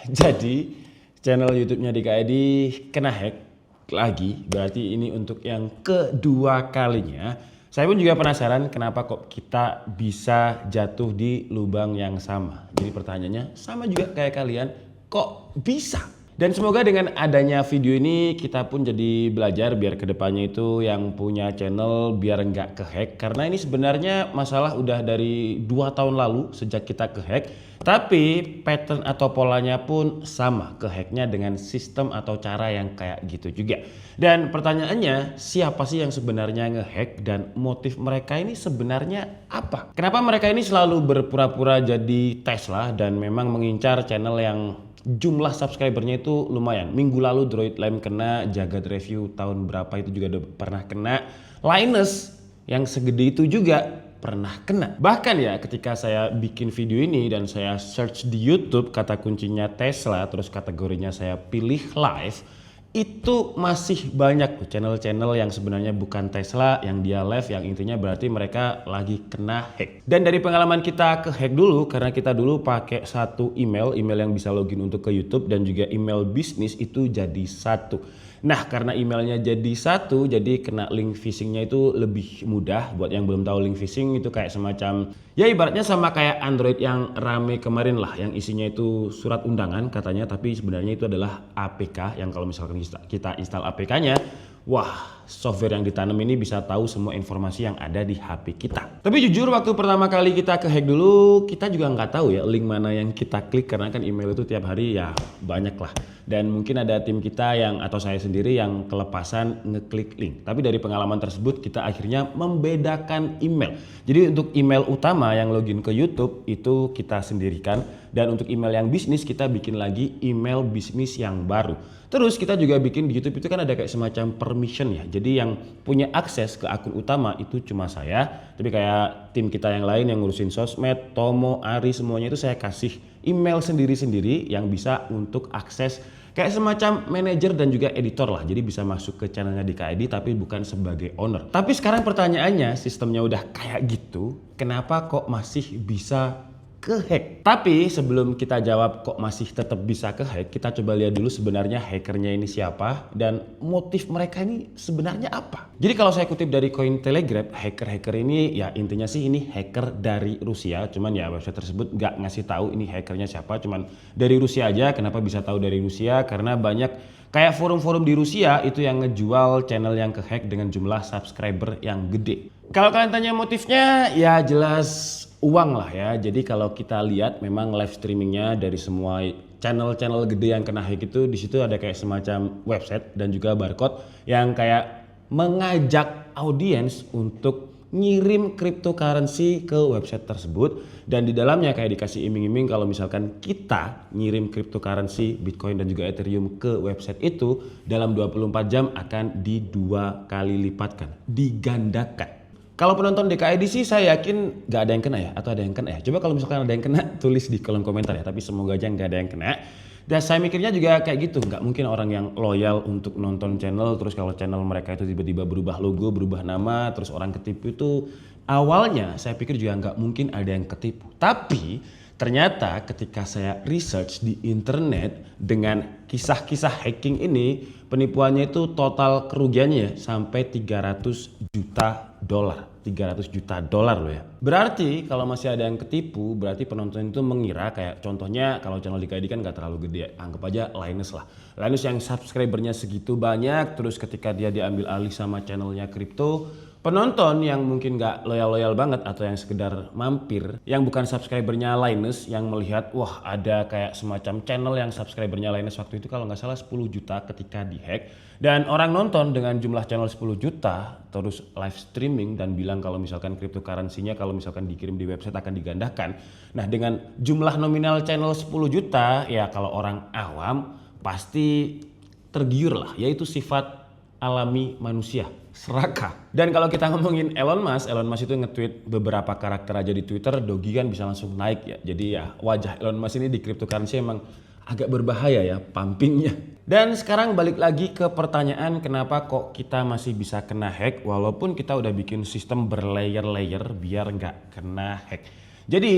Jadi channel YouTube-nya Dika Edi kena hack lagi. Berarti ini untuk yang kedua kalinya. Saya pun juga penasaran kenapa kok kita bisa jatuh di lubang yang sama. Jadi pertanyaannya sama juga kayak kalian, kok bisa? Dan semoga dengan adanya video ini kita pun jadi belajar biar kedepannya itu yang punya channel biar nggak kehack. Karena ini sebenarnya masalah udah dari 2 tahun lalu sejak kita kehack. Tapi pattern atau polanya pun sama, kehacknya dengan sistem atau cara yang kayak gitu juga. Dan pertanyaannya, siapa sih yang sebenarnya ngehack dan motif mereka ini sebenarnya apa? Kenapa mereka ini selalu berpura-pura jadi Tesla dan memang mengincar channel yang jumlah subscribernya itu lumayan. Minggu lalu Droid Lime kena, Jagat Review tahun berapa itu juga udah pernah kena, Linus yang segede itu juga pernah kena. Bahkan ya ketika saya bikin video ini dan saya search di YouTube kata kuncinya Tesla terus kategorinya saya pilih live, itu masih banyak tuh channel-channel yang sebenarnya bukan Tesla yang dia live, yang intinya berarti mereka lagi kena hack. Dan dari pengalaman kita ke hack dulu, karena kita dulu pakai satu email yang bisa login untuk ke YouTube dan juga email bisnis itu jadi satu. Nah karena emailnya jadi satu, jadi kena link phishingnya itu lebih mudah. Buat yang belum tahu link phishing itu kayak semacam, ya ibaratnya sama kayak Android yang rame kemarin lah, yang isinya itu surat undangan katanya, tapi sebenarnya itu adalah APK yang kalau misalkan kita install APK-nya, wah, software yang ditanam ini bisa tahu semua informasi yang ada di HP kita. Tapi jujur waktu pertama kali kita ke hack dulu, kita juga nggak tahu ya link mana yang kita klik, karena kan email itu tiap hari ya banyak lah. Dan mungkin ada tim kita yang atau saya sendiri yang kelepasan ngeklik link. Tapi dari pengalaman tersebut kita akhirnya membedakan email. Jadi untuk email utama yang login ke YouTube itu kita sendirikan. Dan untuk email yang bisnis kita bikin lagi email bisnis yang baru. Terus kita juga bikin di YouTube itu kan ada kayak semacam permission ya. Jadi yang punya akses ke akun utama itu cuma saya. Tapi kayak tim kita yang lain yang ngurusin sosmed, Tomo, Ari, semuanya itu saya kasih email sendiri-sendiri yang bisa untuk akses kayak semacam manajer dan juga editor lah. Jadi bisa masuk ke channelnya Dika Edi tapi bukan sebagai owner. Tapi sekarang pertanyaannya, sistemnya udah kayak gitu, kenapa kok masih bisa kehack? Tapi sebelum kita jawab kok masih tetap bisa kehack, kita coba lihat dulu sebenarnya hackernya ini siapa dan motif mereka ini sebenarnya apa. Jadi kalau saya kutip dari Cointelegraph, hacker-hacker ini ya intinya sih ini hacker dari Rusia. Cuman ya website tersebut nggak ngasih tahu ini hackernya siapa, cuman dari Rusia aja. Kenapa bisa tahu dari Rusia? Karena banyak kayak forum-forum di Rusia itu yang ngejual channel yang kehack dengan jumlah subscriber yang gede. Kalau kalian tanya motifnya, ya jelas uang lah ya. Jadi kalau kita lihat memang live streamingnya dari semua channel-channel gede yang kena hack itu, di situ ada kayak semacam website dan juga barcode yang kayak mengajak audiens untuk ngirim cryptocurrency ke website tersebut, dan di dalamnya kayak dikasih iming-iming kalau misalkan kita ngirim cryptocurrency Bitcoin dan juga Ethereum ke website itu dalam 24 jam akan di2 kali lipatkan, digandakan. Kalau penonton DKID sih saya yakin gak ada yang kena ya, atau ada yang kena ya. Coba kalau misalkan ada yang kena tulis di kolom komentar ya, tapi semoga aja gak ada yang kena. Dan saya mikirnya juga kayak gitu, nggak mungkin orang yang loyal untuk nonton channel terus kalau channel mereka itu tiba-tiba berubah logo, berubah nama, terus orang ketipu itu awalnya saya pikir juga nggak mungkin ada yang ketipu. Tapi ternyata ketika saya research di internet dengan kisah-kisah hacking ini, penipuannya itu total kerugiannya sampai 300 juta dolar. 300 juta dolar loh ya. Berarti kalau masih ada yang ketipu, berarti penonton itu mengira kayak contohnya kalau channel Dika Edi kan gak terlalu gede, anggap aja Linus lah. Linus yang subscribernya segitu banyak, terus ketika dia diambil alih sama channelnya kripto, penonton yang mungkin gak loyal-loyal banget atau yang sekedar mampir, yang bukan subscribernya Linus, yang melihat wah ada kayak semacam channel yang subscribernya Linus waktu itu kalau nggak salah 10 juta ketika dihack, dan orang nonton dengan jumlah channel 10 juta terus live streaming dan bilang kalau misalkan cryptocurrency-nya kalau misalkan dikirim di website akan digandakan. Nah dengan jumlah nominal channel 10 juta ya kalau orang awam pasti tergiur lah, yaitu sifat alami manusia, serakah. Dan kalau kita ngomongin Elon Musk itu nge-tweet beberapa karakter aja di Twitter, Dogi kan bisa langsung naik ya. Jadi ya wajah Elon Musk ini di cryptocurrency emang agak berbahaya ya pumpingnya. Dan sekarang balik lagi ke pertanyaan kenapa kok kita masih bisa kena hack walaupun kita udah bikin sistem berlayer-layer biar nggak kena hack. Jadi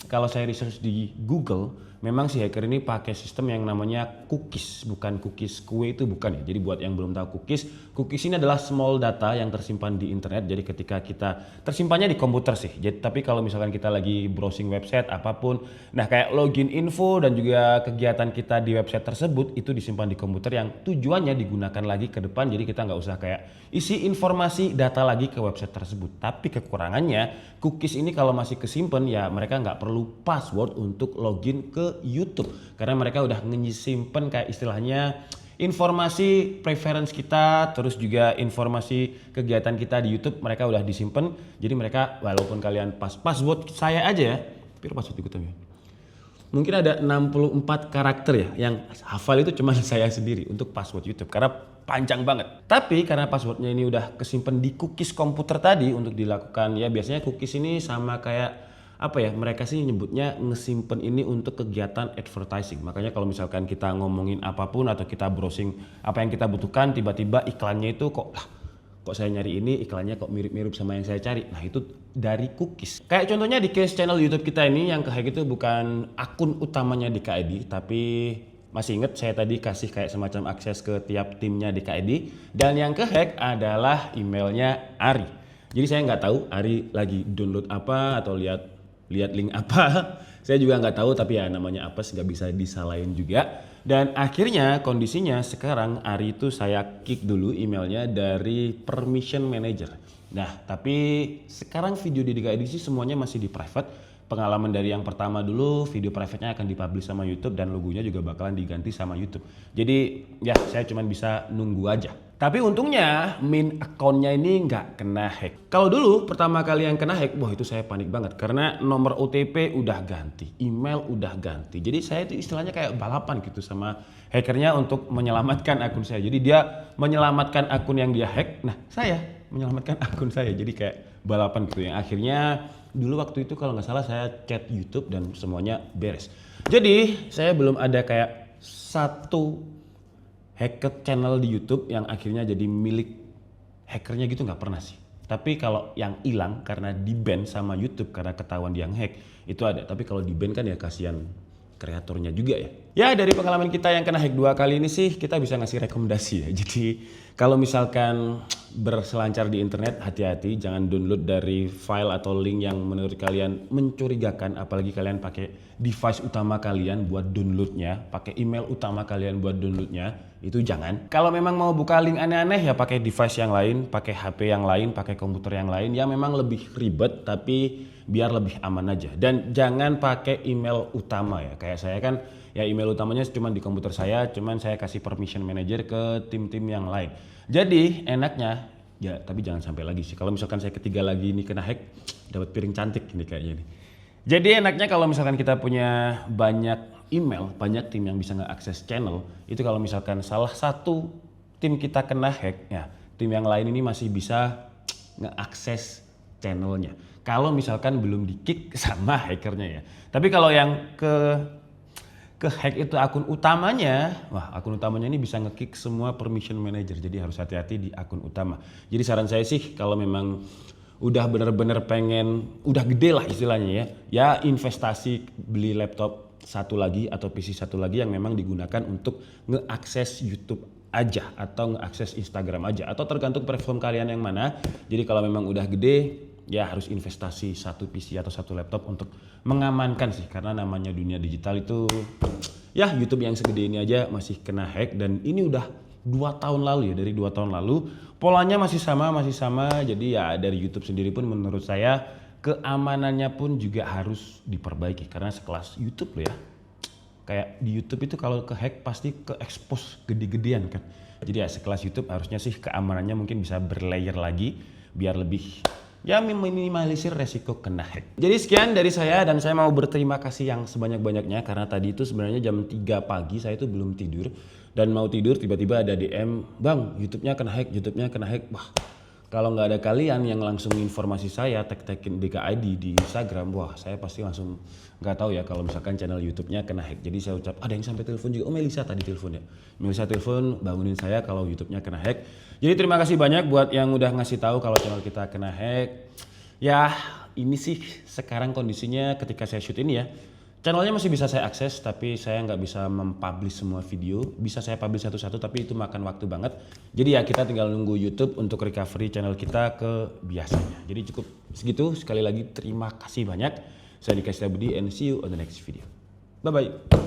kalau saya research di Google, memang si hacker ini pakai sistem yang namanya cookies, bukan cookies kue itu bukan ya. Jadi buat yang belum tahu cookies ini adalah small data yang tersimpan di internet. Jadi ketika kita tersimpannya di komputer sih. Jadi tapi kalau misalkan kita lagi browsing website apapun, nah kayak login info dan juga kegiatan kita di website tersebut itu disimpan di komputer yang tujuannya digunakan lagi ke depan. Jadi kita nggak usah kayak isi informasi data lagi ke website tersebut. Tapi kekurangannya cookies ini kalau masih kesimpan ya mereka nggak perlu password untuk login ke YouTube karena mereka udah nyimpen kayak istilahnya informasi preference kita, terus juga informasi kegiatan kita di YouTube mereka udah disimpan. Jadi mereka walaupun kalian password saya aja ya, tapi password ikutan ya. Mungkin ada 64 karakter ya yang hafal itu cuma saya sendiri untuk password YouTube karena panjang banget. Tapi karena passwordnya ini udah kesimpan di cookies komputer tadi untuk dilakukan ya biasanya cookies ini sama kayak apa ya, mereka sih nyebutnya ngesimpen ini untuk kegiatan advertising. Makanya kalau misalkan kita ngomongin apapun atau kita browsing apa yang kita butuhkan, tiba-tiba iklannya itu kok saya nyari ini iklannya kok mirip-mirip sama yang saya cari. Nah itu dari cookies. Kayak contohnya di case channel YouTube kita ini yang kehack itu bukan akun utamanya di KID, tapi masih inget saya tadi kasih kayak semacam akses ke tiap timnya di KID, dan yang kehack adalah emailnya Ari. Jadi saya nggak tahu Ari lagi download apa atau lihat link apa, saya juga nggak tahu, tapi ya namanya apes nggak bisa disalahin juga. Dan akhirnya kondisinya sekarang Ari itu saya kick dulu emailnya dari permission manager. Nah tapi sekarang video di DKID sih semuanya masih di private. Pengalaman dari yang pertama dulu, video private-nya akan dipublish sama YouTube dan logonya juga bakalan diganti sama YouTube. Jadi ya saya cuma bisa nunggu aja. Tapi untungnya main account-nya ini nggak kena hack. Kalau dulu pertama kali yang kena hack, wah itu saya panik banget karena nomor OTP udah ganti, email udah ganti. Jadi saya itu istilahnya kayak balapan gitu sama hackernya untuk menyelamatkan akun saya. Jadi dia menyelamatkan akun yang dia hack, nah saya menyelamatkan akun saya. Jadi kayak balapan gitu yang akhirnya dulu waktu itu kalau nggak salah saya chat YouTube dan semuanya beres. Jadi saya belum ada kayak satu hacked channel di YouTube yang akhirnya jadi milik hackernya gitu, nggak pernah sih. Tapi kalau yang hilang karena di ban sama YouTube karena ketahuan dia hack itu ada. Tapi kalau di ban kan ya kasihan kreatornya juga ya. Ya dari pengalaman kita yang kena hack 2 kali ini sih kita bisa ngasih rekomendasi ya. Jadi kalau misalkan berselancar di internet hati-hati, jangan download dari file atau link yang menurut kalian mencurigakan, apalagi kalian pakai device utama kalian buat downloadnya, pakai email utama kalian buat downloadnya, itu jangan. Kalau memang mau buka link aneh-aneh ya pakai device yang lain, pakai HP yang lain, pakai komputer yang lain yang memang lebih ribet tapi biar lebih aman aja. Dan jangan pakai email utama ya, kayak saya kan ya email utamanya cuma di komputer saya, cuman saya kasih permission manager ke tim-tim yang lain. Jadi enaknya ya, tapi jangan sampai lagi sih. Kalau misalkan saya ketiga lagi ini kena hack, dapat piring cantik ini kayaknya nih. Jadi enaknya kalau misalkan kita punya banyak email, banyak tim yang bisa nge-akses channel, itu kalau misalkan salah satu tim kita kena hack, ya tim yang lain ini masih bisa nge-akses channelnya. Kalau misalkan belum di-kick sama hackernya ya. Tapi kalau yang ke hack itu akun utamanya, wah akun utamanya ini bisa nge-kick semua permission manager, jadi harus hati-hati di akun utama. Jadi saran saya sih kalau memang udah bener-bener pengen, udah gede lah istilahnya ya investasi beli laptop satu lagi atau PC satu lagi yang memang digunakan untuk nge-akses YouTube aja atau nge-akses Instagram aja atau tergantung platform kalian yang mana. Jadi kalau memang udah gede ya harus investasi satu PC atau satu laptop untuk mengamankan sih, karena namanya dunia digital itu ya YouTube yang segede ini aja masih kena hack, dan ini udah 2 tahun lalu ya, dari 2 tahun lalu polanya masih sama. Jadi ya dari YouTube sendiri pun menurut saya keamanannya pun juga harus diperbaiki karena sekelas YouTube loh ya. Kayak di YouTube itu kalau ke hack pasti ke expose gede-gedean kan. Jadi ya sekelas YouTube harusnya sih keamanannya mungkin bisa berlayer lagi biar lebih ya minimalisir resiko kena hack. Jadi sekian dari saya, dan saya mau berterima kasih yang sebanyak-banyaknya karena tadi itu sebenarnya jam 3 pagi saya itu belum tidur, dan mau tidur tiba-tiba ada DM, "Bang, YouTube-nya kena hack, YouTube-nya kena hack." Wah, kalau nggak ada kalian yang langsung informasi saya, tag-tagin DKID di Instagram, wah saya pasti langsung nggak tahu ya kalau misalkan channel YouTube-nya kena hack. Jadi saya ucap, ada yang sampai telepon juga. Oh, Melisa tadi telepon ya. Melisa telepon bangunin saya kalau YouTube-nya kena hack. Jadi terima kasih banyak buat yang udah ngasih tahu kalau channel kita kena hack. Ya ini sih sekarang kondisinya ketika saya shoot ini ya. Channelnya masih bisa saya akses, tapi saya nggak bisa mempublish semua video. Bisa saya publish satu-satu, tapi itu makan waktu banget. Jadi ya kita tinggal nunggu YouTube untuk recovery channel kita ke biasanya. Jadi cukup segitu. Sekali lagi terima kasih banyak. Saya Dika Setiabudi and see you on the next video. Bye-bye.